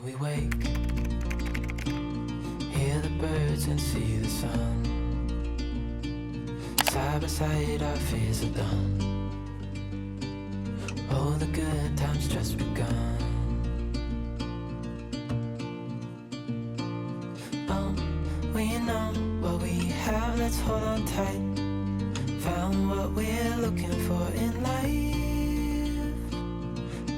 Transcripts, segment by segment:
we wake, hear the birds and see the sun. Side by side our fears are done. Oh, the good times just begun. Oh, we know what we have, let's hold on tight. Found what we're looking for in life.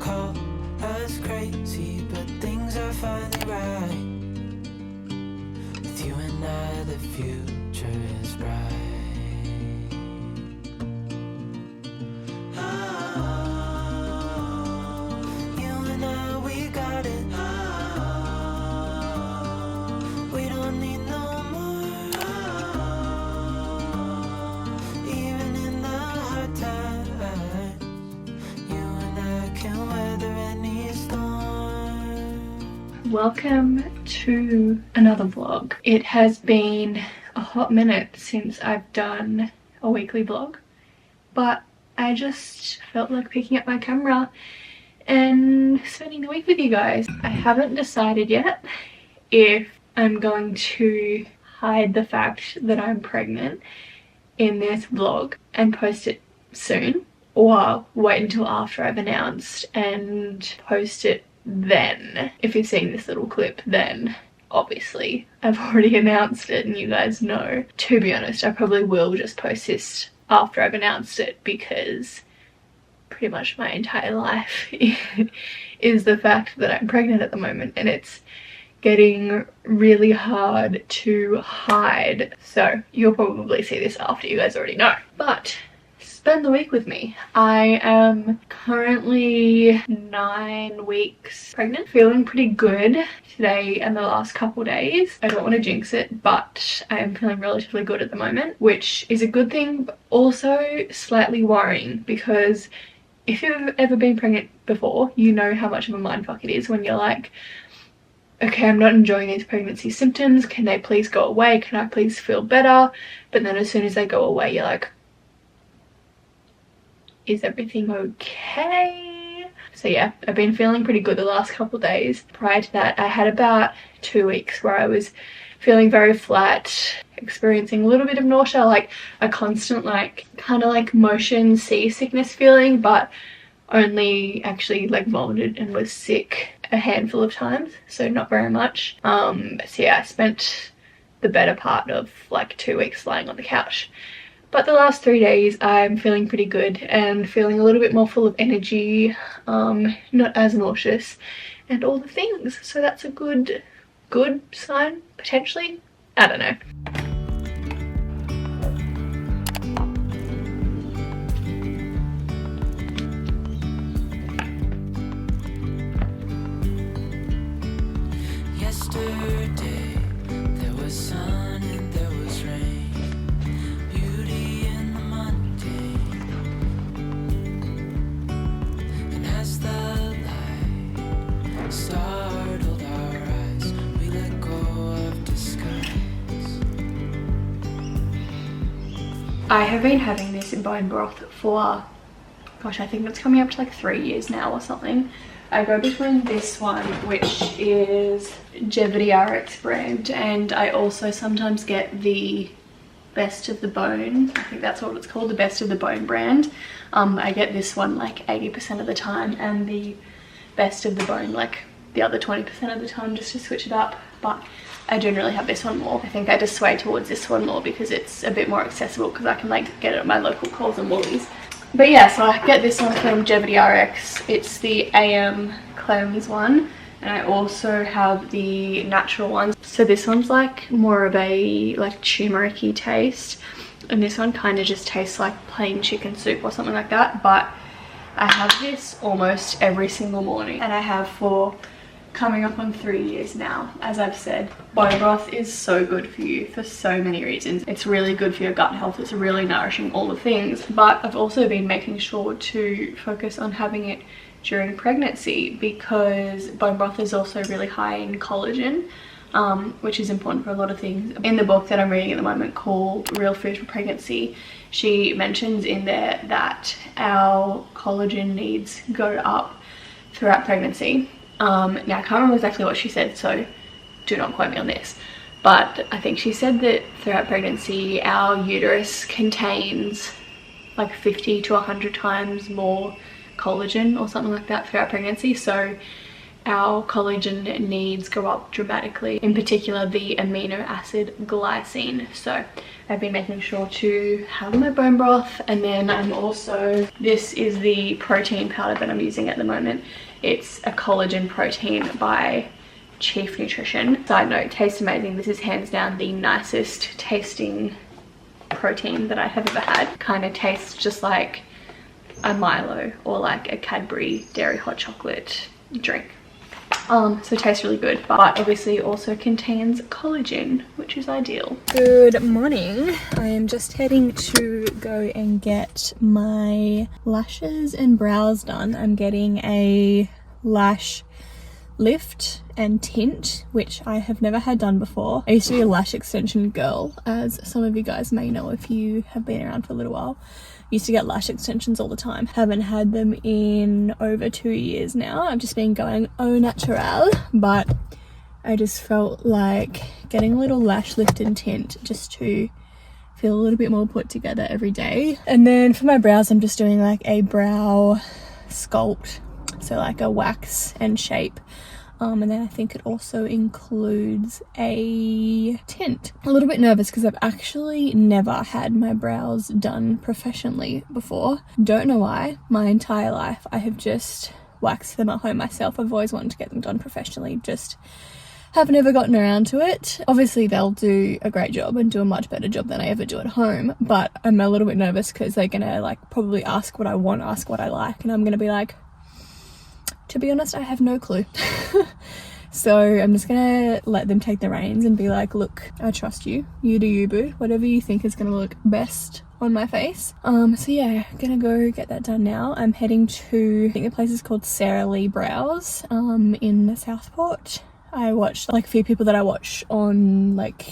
Call us crazy, but things are finally right. With you and I, the future is bright. Welcome to another vlog. It has been a hot minute since I've done a weekly vlog, but I just felt like picking up my camera and spending the week with you guys. I haven't decided yet if I'm going to hide the fact that I'm pregnant in this vlog and post it soon, or wait until after I've announced and post it then. If you've seen this little clip, then obviously I've already announced it and you guys know. To be honest, I probably will just post this after I've announced it, because pretty much my entire life is the fact that I'm pregnant at the moment, and it's getting really hard to hide. So you'll probably see this after you guys already know. But spend the week with me. I am currently 9 weeks pregnant, feeling pretty good today and the last couple days. I don't want to jinx it, but I am feeling relatively good at the moment, which is a good thing, but also slightly worrying, because if you've ever been pregnant before, you know how much of a mindfuck it is when you're like, okay, I'm not enjoying these pregnancy symptoms, can they please go away, can I please feel better? But then as soon as they go away, you're like, is everything okay? So yeah, I've been feeling pretty good the last couple of days. Prior to that, I had about 2 weeks where I was feeling very flat, experiencing a little bit of nausea, like a constant like kind of like motion seasickness feeling, but only actually like vomited and was sick a handful of times, so not very much. So yeah, I spent the better part of like 2 weeks lying on the couch. But the last 3 days I'm feeling pretty good and feeling a little bit more full of energy, not as nauseous and all the things. So that's a good sign, potentially. I don't know. Yesterday there was sun and there was rain, beauty in the mundane. And as the light startled our eyes, we let go of disguise. I have been having this in bone broth for, gosh, I think it's coming up to like 3 years now or something. I go between this one, which is RX brand, and I also sometimes get the Best of the Bone. I think that's what it's called, the Best of the Bone brand. I get this one like 80% of the time, and the Best of the Bone like the other 20% of the time, just to switch it up. But I generally have this one more. I think I just sway towards this one more because it's a bit more accessible, because I can like get it at my local Coles and Woolies. But yeah, so I get this one from RX. It's the AM cleanse one, and I also have the natural one. So this one's like more of a like turmeric-y taste, and this one kind of just tastes like plain chicken soup or something like that. But I have this almost every single morning, and I have for coming up on 3 years now. As I've said, bone broth is so good for you for so many reasons. It's really good for your gut health, it's really nourishing, all the things. But I've also been making sure to focus on having it during pregnancy, because bone broth is also really high in collagen, which is important for a lot of things. In the book that I'm reading at the moment called Real Food for Pregnancy, she mentions in there that our collagen needs go up throughout pregnancy. Now I can't remember exactly what she said, so do not quote me on this, but I think she said that throughout pregnancy our uterus contains like 50 to 100 times more collagen or something like that throughout pregnancy, so our collagen needs go up dramatically, in particular the amino acid glycine. So I've been making sure to have my bone broth, and then I'm also, this is the protein powder that I'm using at the moment. It's a collagen protein by Chief Nutrition. Side note, tastes amazing. This is hands down the nicest tasting protein that I have ever had. Kind of tastes just like a Milo or like a Cadbury dairy hot chocolate drink. So it tastes really good, but obviously also contains collagen, which is ideal. Good morning. I am just heading to go and get my lashes and brows done. I'm getting a lash lift and tint, which I have never had done before. I used to be a lash extension girl, as some of you guys may know if you have been around for a little while. Used to get lash extensions all the time. Haven't had them in over 2 years now. I've just been going au naturel, but I just felt like getting a little lash lift and tint just to feel a little bit more put together every day. And then for my brows, I'm just doing like a brow sculpt, so like a wax and shape. And then I think it also includes a tint. A little bit nervous because I've actually never had my brows done professionally before. Don't know why. My entire life I have just waxed them at home myself. I've always wanted to get them done professionally, just have never gotten around to it. Obviously they'll do a great job and do a much better job than I ever do at home, but I'm a little bit nervous because they're gonna like probably ask what I want, ask what I like, and I'm gonna be like, to be honest, I have no clue. So I'm just gonna let them take the reins and be like, look, I trust you. You do you, boo. Whatever you think is gonna look best on my face. So yeah, gonna go get that done now. I'm heading to, I think the place is called Sarah Lee Brows in Southport. I watched like a few people that I watch on like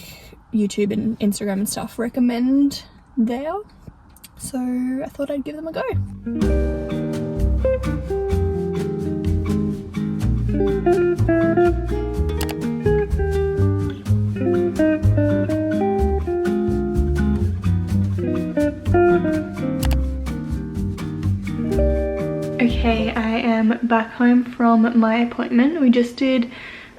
YouTube and Instagram and stuff recommend there. So I thought I'd give them a go. Okay, I am back home from my appointment. We just did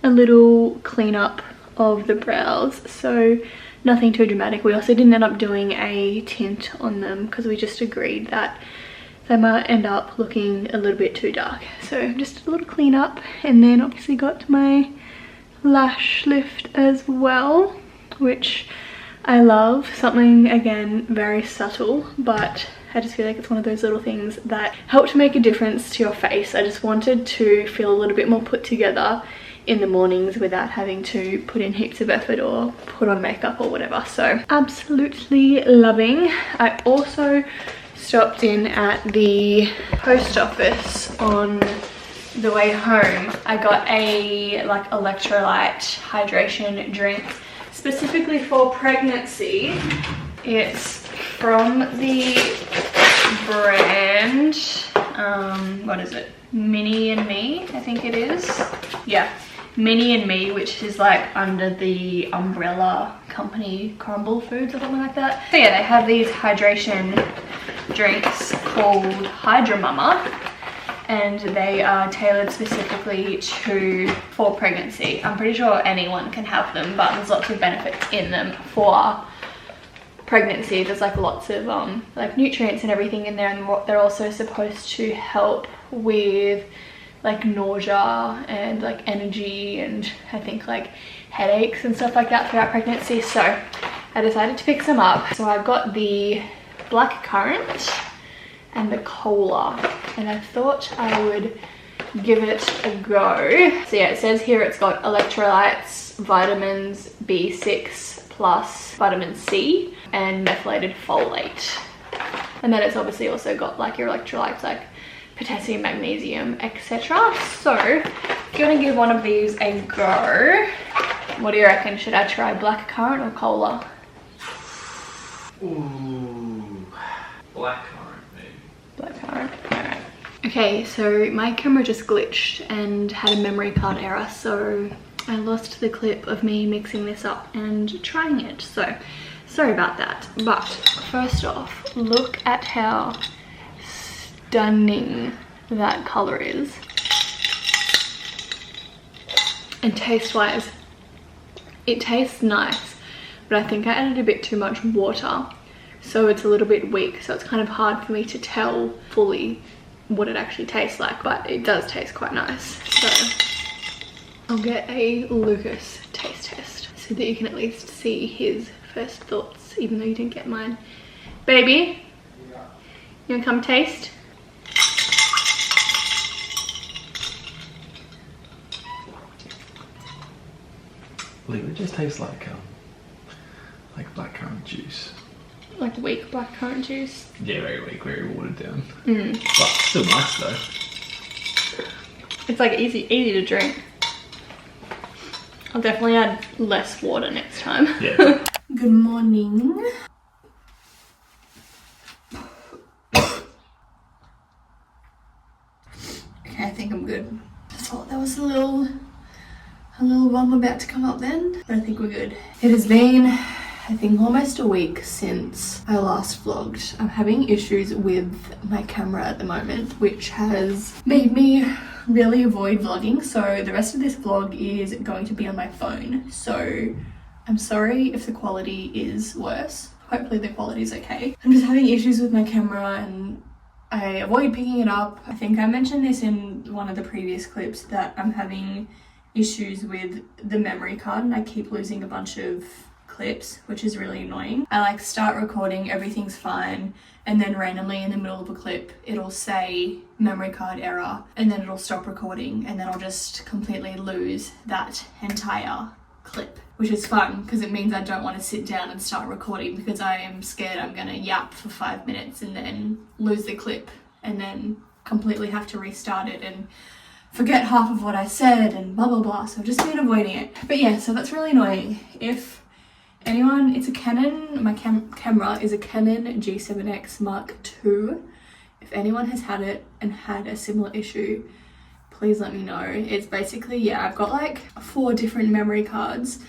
a little cleanup of the brows, so nothing too dramatic. We also didn't end up doing a tint on them because we just agreed that they might end up looking a little bit too dark. So just a little cleanup, and then obviously got my lash lift as well, which I love. Something, again, very subtle, but I just feel like it's one of those little things that help to make a difference to your face. I just wanted to feel a little bit more put together in the mornings without having to put in heaps of effort or put on makeup or whatever. So absolutely loving. I also stopped in at the post office on the way home. I got a like electrolyte hydration drink specifically for pregnancy. It's from the brand, what is it? Mini and Me, I think it is. Yeah, Mini and Me, which is like under the umbrella company Crumble Foods or something like that. So yeah, they have these hydration drinks called Hydra Mama, and they are tailored specifically for pregnancy. I'm pretty sure anyone can have them, but there's lots of benefits in them for pregnancy. There's like lots of like nutrients and everything in there, and they're also supposed to help with like nausea and like energy and I think like headaches and stuff like that throughout pregnancy. So I decided to pick some up. So I've got the black currant and the cola, and I thought I would give it a go. So yeah, it says here it's got electrolytes, vitamins B6 plus vitamin C and methylated folate, and then it's obviously also got like your electrolytes like potassium, magnesium, etc. So gonna give one of these a go. What do you reckon? Should I try black currant or cola? Ooh, black currant maybe. Black currant. Alright. Okay, so my camera just glitched and had a memory card error, so I lost the clip of me mixing this up and trying it. So sorry about that. But first off, look at how stunning that color is. And taste wise, it tastes nice, but I think I added a bit too much water, so it's a little bit weak, so it's kind of hard for me to tell fully what it actually tastes like, but it does taste quite nice. So I'll get a Lucas taste test so that you can at least see his first thoughts, even though you didn't get mine. Baby, you wanna come taste? It just tastes like blackcurrant juice. Like weak blackcurrant juice? Yeah, very weak, very watered down. But still nice though. It's like easy to drink. I'll definitely add less water next time. Yeah. Good morning. Okay, I think I'm good. I thought that was a little bomb about to come up then, but I think we're good. It has been, I think, almost a week since I last vlogged. I'm having issues with my camera at the moment, which has made me really avoid vlogging, so the rest of this vlog is going to be on my phone. So I'm sorry if the quality is worse. Hopefully the quality is okay. I'm just having issues with my camera and I avoid picking it up. I think I mentioned this in one of the previous clips that I'm having issues with the memory card and I keep losing a bunch of clips, which is really annoying. I like start recording, everything's fine, and then randomly in the middle of a clip it'll say memory card error and then it'll stop recording and then I'll just completely lose that entire clip, which is fun because it means I don't want to sit down and start recording because I am scared I'm gonna yap for 5 minutes and then lose the clip and then completely have to restart it and forget half of what I said and blah blah blah. So I've just been avoiding it. But yeah, so that's really annoying. If anyone, it's a Canon, my camera is a Canon G7X Mark II. If anyone has had it and had a similar issue, please let me know. It's basically, yeah, I've got like 4 different memory cards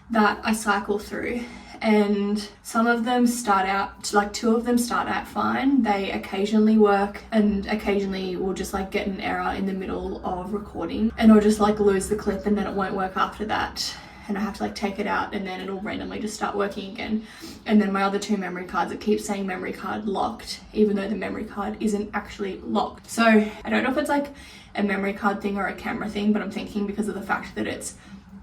that I cycle through and some of them start out, like 2 of them start out fine. They occasionally work and occasionally will just like get an error in the middle of recording and I'll just like lose the clip and then it won't work after that. And I have to like take it out and then it'll randomly just start working again. And then my other 2 memory cards, it keeps saying memory card locked, even though the memory card isn't actually locked. So I don't know if it's like a memory card thing or a camera thing, but I'm thinking because of the fact that it's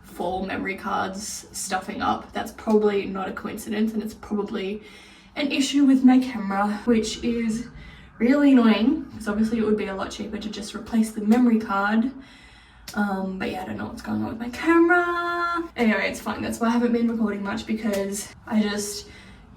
4 memory cards stuffing up, that's probably not a coincidence and it's probably an issue with my camera, which is really annoying because obviously it would be a lot cheaper to just replace the memory card. But yeah, I don't know what's going on with my camera. Anyway, it's fine. That's why I haven't been recording much because I just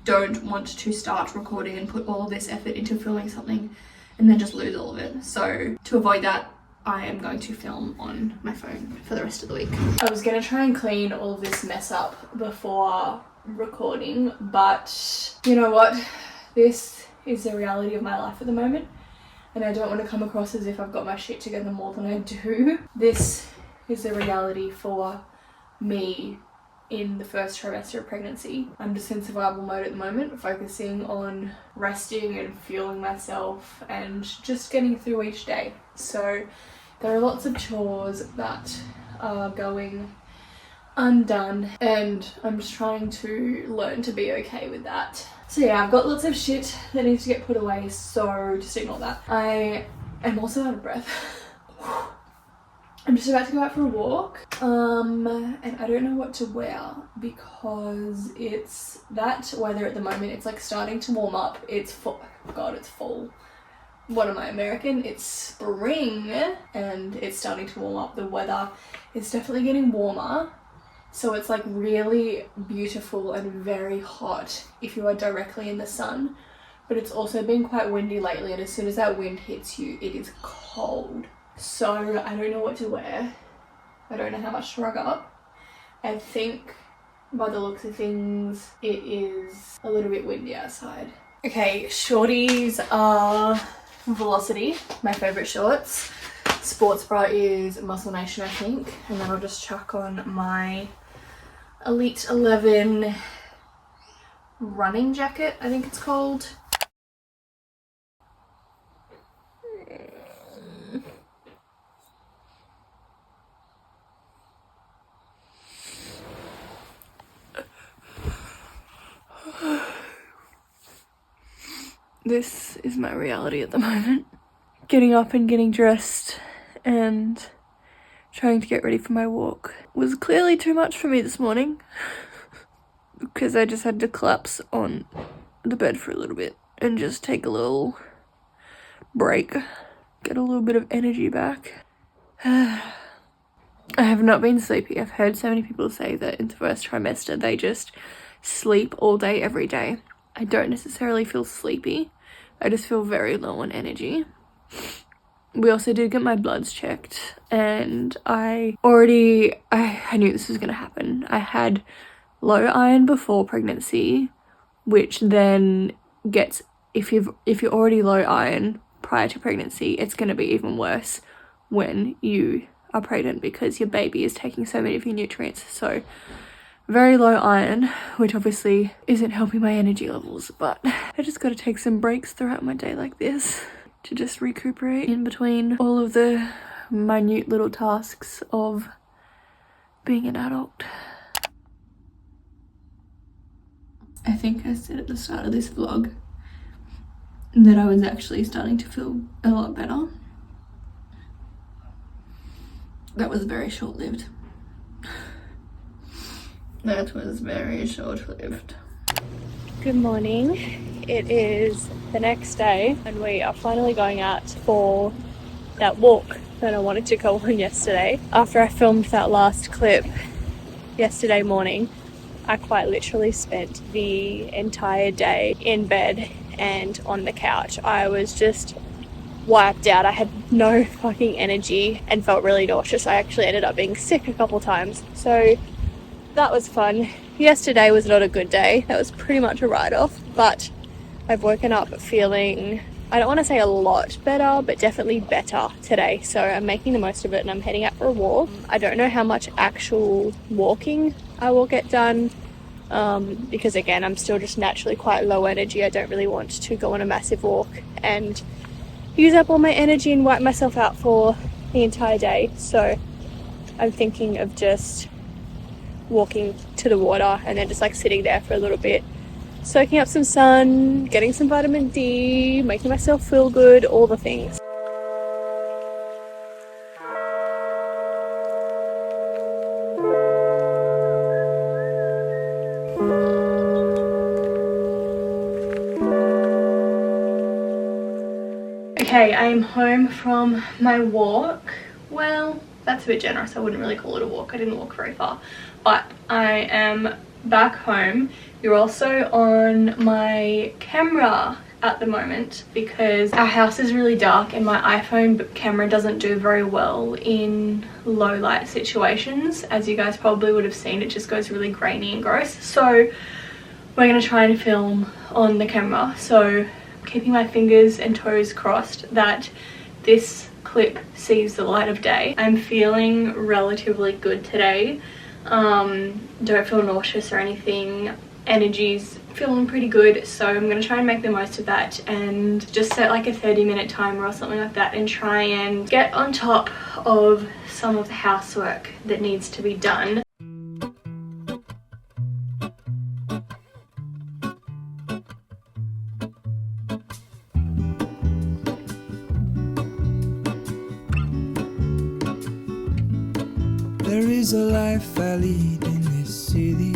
don't want to start recording and put all of this effort into filming something and then just lose all of it. So to avoid that, I am going to film on my phone for the rest of the week. I was gonna try and clean all of this mess up before recording, but you know what? This is the reality of my life at the moment. And I don't want to come across as if I've got my shit together more than I do. This is the reality for me in the first trimester of pregnancy. I'm just in survival mode at the moment, focusing on resting and fueling myself and just getting through each day. So there are lots of chores that are going undone and I'm just trying to learn to be okay with that. So yeah, I've got lots of shit that needs to get put away, so just ignore that. I am also out of breath. I'm just about to go out for a walk, and I don't know what to wear because it's that weather at the moment. It's like starting to warm up. It's fall. God, it's fall. What am I, American? It's spring and it's starting to warm up. The weather is definitely getting warmer. So it's like really beautiful and very hot if you are directly in the sun, but it's also been quite windy lately and as soon as that wind hits you, it is cold. So I don't know what to wear. I don't know how much to rug up. I think by the looks of things, it is a little bit windy outside. Okay, shorties are Velocity, my favourite shorts. Sports bra is Muscle Nation, I think. And then I'll just chuck on my Elite 11 running jacket, I think it's called. This is my reality at the moment. Getting up and getting dressed and trying to get ready for my walk was clearly too much for me this morning because I just had to collapse on the bed for a little bit and just take a little break, get a little bit of energy back. I have not been sleepy. I've heard so many people say that in the first trimester they just sleep all day every day. I don't necessarily feel sleepy. I just feel very low on energy. We also did get my bloods checked and I knew this was going to happen. I had low iron before pregnancy, which then gets, if you're already low iron prior to pregnancy, it's going to be even worse when you are pregnant because your baby is taking so many of your nutrients. So very low iron, which obviously isn't helping my energy levels, but I just got to take some breaks throughout my day like this to just recuperate in between all of the minute little tasks of being an adult. I think I said at the start of this vlog that I was actually starting to feel a lot better. That was very short-lived. That was very short-lived. Good morning. It is the next day and we are finally going out for that walk that I wanted to go on yesterday. After I filmed that last clip yesterday morning, I quite literally spent the entire day in bed and on the couch. I was just wiped out. I had no fucking energy and felt really nauseous. I actually ended up being sick a couple times. So that was fun. Yesterday was not a good day. That was pretty much a write-off, but I've woken up feeling, I don't want to say a lot better, but definitely better today. So I'm making the most of it and I'm heading out for a walk. I don't know how much actual walking I will get done because again, I'm still just naturally quite low energy. I don't really want to go on a massive walk and use up all my energy and wipe myself out for the entire day. So I'm thinking of just walking to the water and then just like sitting there for a little bit, soaking up some sun, getting some vitamin D, making myself feel good, all the things. Okay, I am home from my walk. Well, that's a bit generous. I wouldn't really call it a walk. I didn't walk very far. But I am back home. You're also on my camera at the moment because our house is really dark and my iPhone camera doesn't do very well in low light situations. As you guys probably would have seen, it just goes really grainy and gross. So we're going to try and film on the camera. So I'm keeping my fingers and toes crossed that this clip sees the light of day. I'm feeling relatively good today. Don't feel nauseous or anything. Energy's feeling pretty good, so I'm gonna try and make the most of that and just set like a 30-minute timer or something like that and try and get on top of some of the housework that needs to be done. There is a life I lead in this city.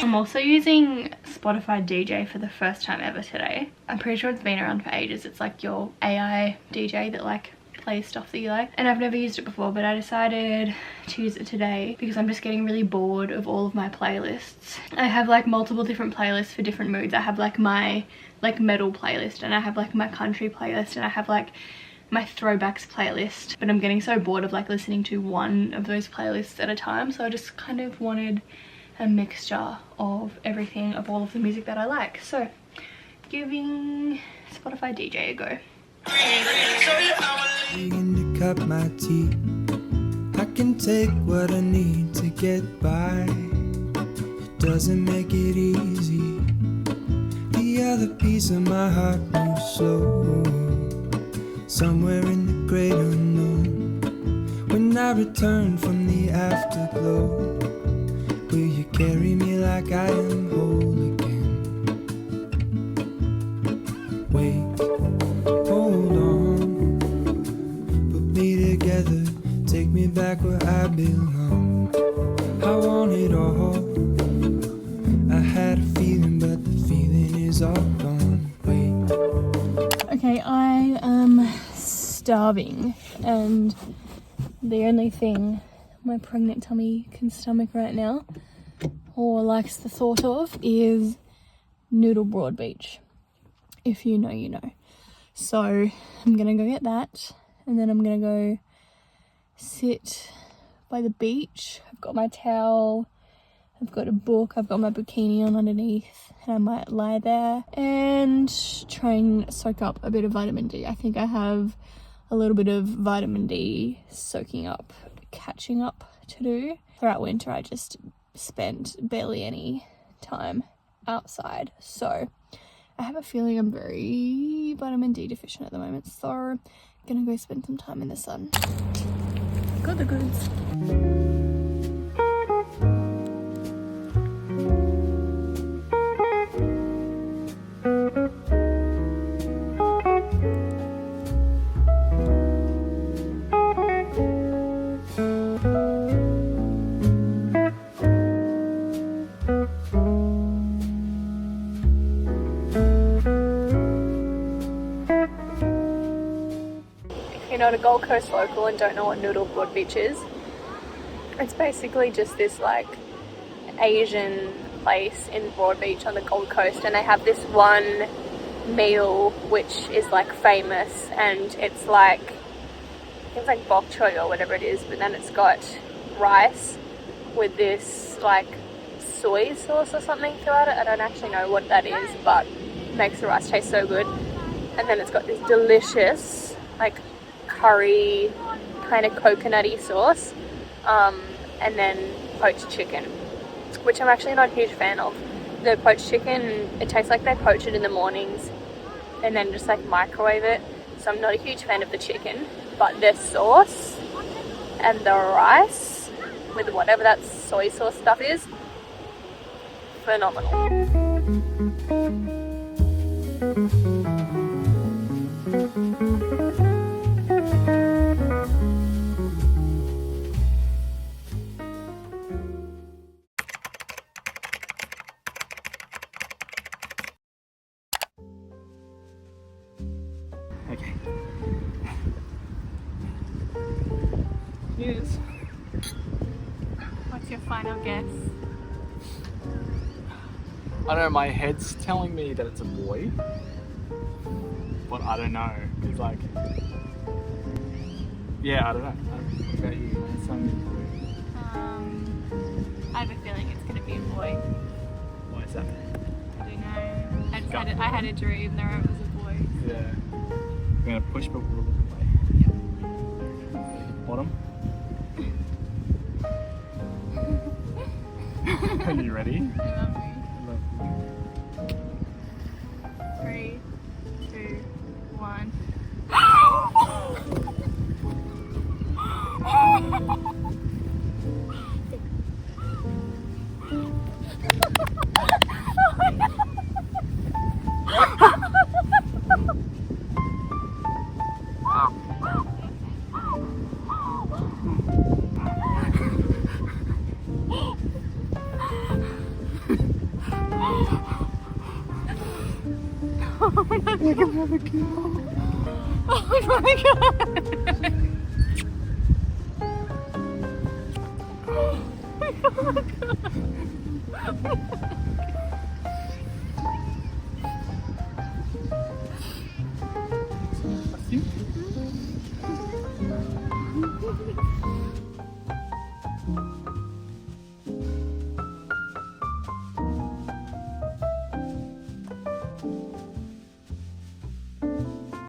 I'm also using Spotify DJ for the first time ever today. I'm pretty sure it's been around for ages. It's like your AI DJ that like plays stuff that you like. And I've never used it before, but I decided to use it today because I'm just getting really bored of all of my playlists. I have like multiple different playlists for different moods. I have like my like metal playlist and I have like my country playlist and I have like my throwbacks playlist, but I'm getting so bored of like listening to one of those playlists at a time, so I just kind of wanted a mixture of everything, of all of the music that I like. So giving Spotify DJ a go. Begin to cut my teeth. I can take what I need to get by. It doesn't make it easy. The other piece of my heart moves slow, somewhere in the great unknown. When I return from the afterglow, will you carry me like I am whole again? Wait, hold on, put me together, take me back where I belong. I want it all. I had a feeling, but the feeling is all gone. Wait. Okay, I am starving, and the only thing my pregnant tummy can stomach right now, or likes the thought of, is noodle broad beach. If you know, you know. So I'm gonna go get that, and then I'm gonna go sit by the beach. I've got my towel, I've got a book, I've got my bikini on underneath, and I might lie there and try and soak up a bit of vitamin D. I think I have a little bit of vitamin D soaking up, catching up to do. Throughout winter I just spent barely any time outside, so I have a feeling I'm very vitamin D deficient at the moment, so I'm gonna go spend some time in the sun. Got the goods. If you're not a Gold Coast local and don't know what Noodle Broad Beach is, it's basically just this like Asian place in Broad Beach on the Gold Coast, and they have this one meal which is like famous, and it's like, it's like bok choy or whatever it is, but then it's got rice with this like soy sauce or something throughout it. I don't actually know what that is, but it makes the rice taste so good. And then it's got this delicious like curry kind of coconutty sauce, and then poached chicken, which I'm actually not a huge fan of. The poached chicken, it tastes like they poach it in the mornings and then just like microwave it, so I'm not a huge fan of the chicken. But the sauce and the rice with whatever that soy sauce stuff is, phenomenal. Okay. News. What's your final guess? I don't know, my head's telling me that it's a boy, but I don't know. It's like, yeah, I don't know. What about you? It's I have a feeling it's going to be a boy. why is that? I don't know. I had a dream that it was a boy. Yeah. I'm gonna push, but we'll look away. Bottom. Are you ready? I love you. Love you. 3, 2, 1. Oh my god.